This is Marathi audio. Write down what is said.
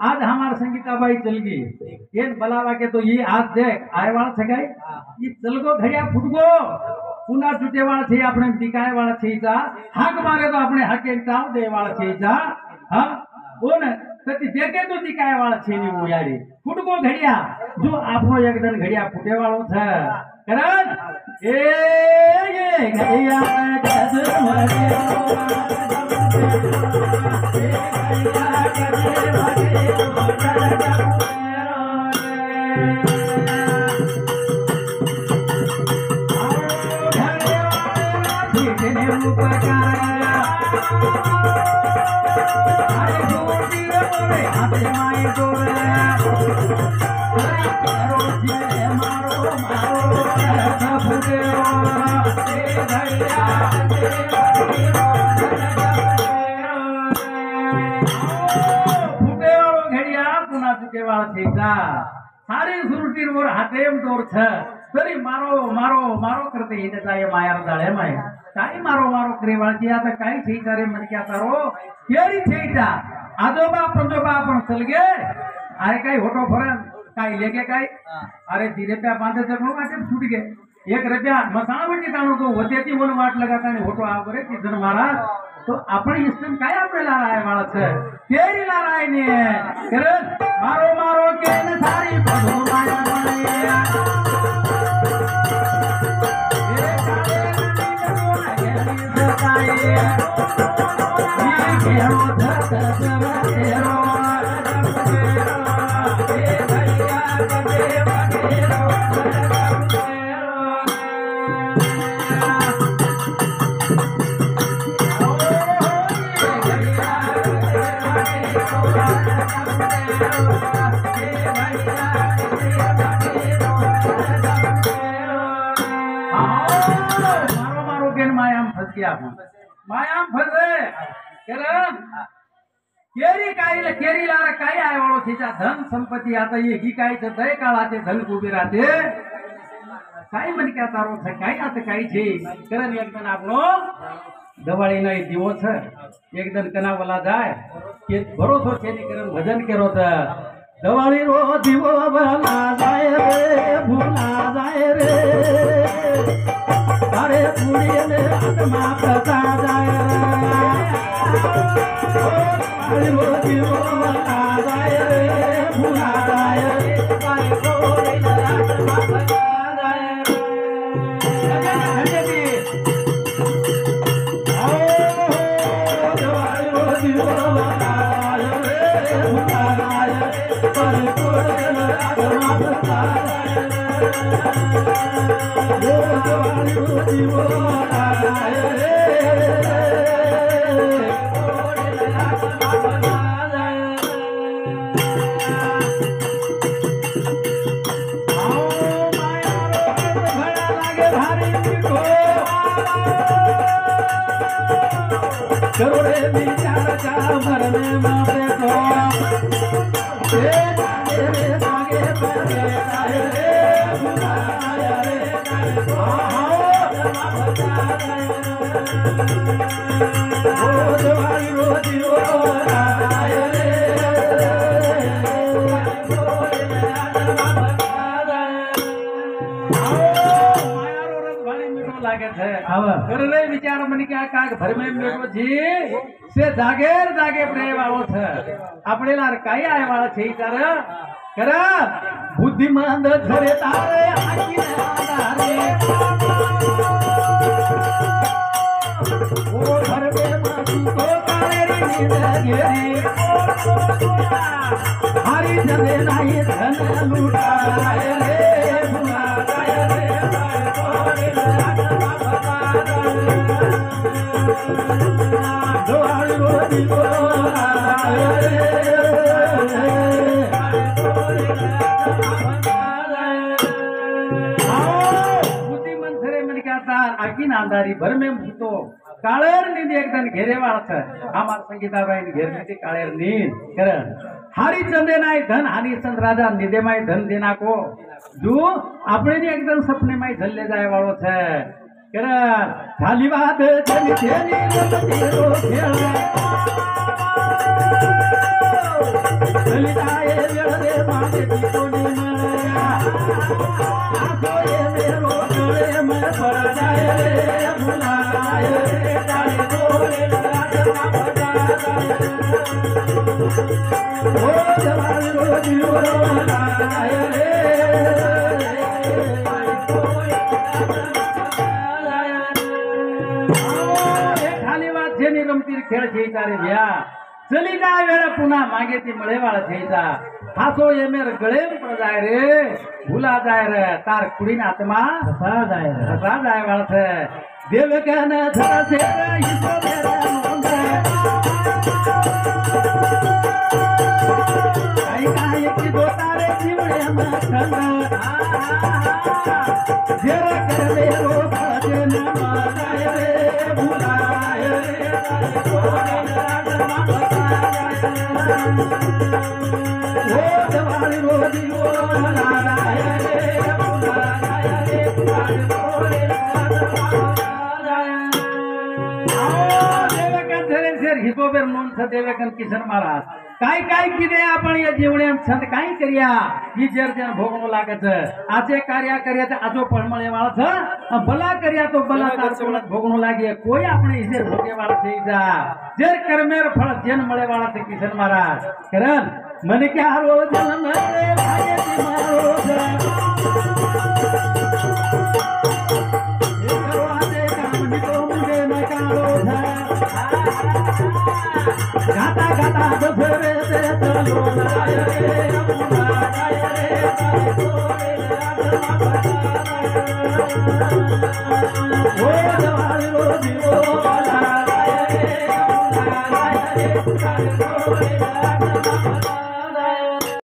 आज हमार संगीता भाई चल गई ये बलावा के तो ये आज देख आए वाला छे गए ये चल गो घड़िया फुट गो पुना जुटे वाला छे अपने दिखाए वाला छे जा हाक मारे तो अपने हक एक ताव दे वाला छे जा हां वो न कति देखे तो दिखाए वाला छे नी वो यारी फुट गो घड़िया जो आपनो एक दिन घड़िया फुटे वालो छे करण ये घड़िया जज मरे सारी सुरटी वर हातेम तोर छ तरी मारो मारो मारो करते हिंडता ये मायार जाळे माय काय मारो मारो करेवाळची आता काय छेचारे मनक्या तारो केरी छेचा आजोबा पंजोबा आपण चलगे अरे काय होटो फरन काय लेके काय अरे धीरे पे बांधे जगणो वाटे छूट गे एक रुपया मसावटी ताणो तो होते ती वन वाट लगाता आणि होटो आवरे किसन महाराज तो आपण इस्टम काय आपल्याला राय वाळा छ केरी ला राय ने करन मारो मारो केन सारी बधो माया माया ए काले नदी सताए ये केरो धत तेरो ए भैया कबे बगेरो मायाम फसे कारण केरी कायला केरी लारा काय आहे वाळो तिचा धन संपत्ती आता ये ही कायचं दय काळाचे धन उभे राहते काय म्हण क्या तारो छ काय आता काय छे कारण एकदन आपलो दवाळी नाही दिवस एकदन कनावला जाय के भरोसो छे ने कारण भजन केरो त दवाळी रो दिवो भला जाय रे भूला जाय रे अरे पुड़ियने आत्मा पता जाए रे वो जीवो बता जाए रे भूला जाए रे कोरे आत्मा पता जाए रे आओ वो जीवो बता जाए रे भूला जाए पर कोरे आत्मा पता जाए करोड़े विचार का मरने मारे तो तेरे आगे बढ़े रे बुलाया रे ओ दवाई रोजी ओ आए रे करे विचार मन क्या का घर में मेरो जी से जागेर जागे प्रेम वाळो छ आपणेला काय आहे वाळा छे विचार करा बुद्धिमान धरे तारे आकी रे ओ घर में मासू तो तारे रे घेरी हरी जने नाही धन लुटाए रे भुला जाए रे दवाई रोजी ओ बुद्धि मन थरे मन क्या था अंधार आखीन अंधारी भरमेम सुतो काळेर नींद एकदम घेरेवाळ छ आमार संगीताबाई घेर नीती काळेर नींद कर हरिचंदे नाय धन हरिचंद राजा निदे माय धन देना को जो આપણે ને એકદમ સપને માં જલ્લે જાય વાળો છે कर झाली बात चली चली तेरो खेळ चली जाए वेळे माझे कोणी मया आसो ये मेरो गळे में पड़ जाए रे भुलाए रे काळे डोळे राजा बजा ओ जवान रोजी लाए रे रमतीर खेळ खेळता रे भ्या चली जाय वेळ पुन्हा मागे ती मळेवाळ खेळता हासो ये मेर गळे पड़ जाय रे भूला जाय रे तार कुडीन आत्मा हसा जाय वाळ छे देव कन धरा से ईसो मेरा नोंद आई काय की दोतारे जीवणे मखन जरा कर मेरो भजन माय रे भुलाय रे ओ जवान रोजी ओ लाय रे भुलाय रे हितोबेर नोंद देवेकन किशन महाराज काय काय किदे आपण या जेवणे छंद काय करिया ही जर्जन भोगणो लागत आजे कार्य करिया ते आजो पळमळे वाळा छ भला करिया तो भला तारकोलत भोगणो लागे कोई આપણે ઈજે ભોગે વાળા થઈ જા જે કર્મેર ફળ જેન મળે વાળા છે કિશન महाराज કરન મને કે હારો જન્મ રે ભાગે તી મારો એ કરો આજે કામ નિકો મુંડે ન કાળો गाता गाता दसरे ते चलो लाय रे लाय रे ओ जवान रोजी ओ लाय रे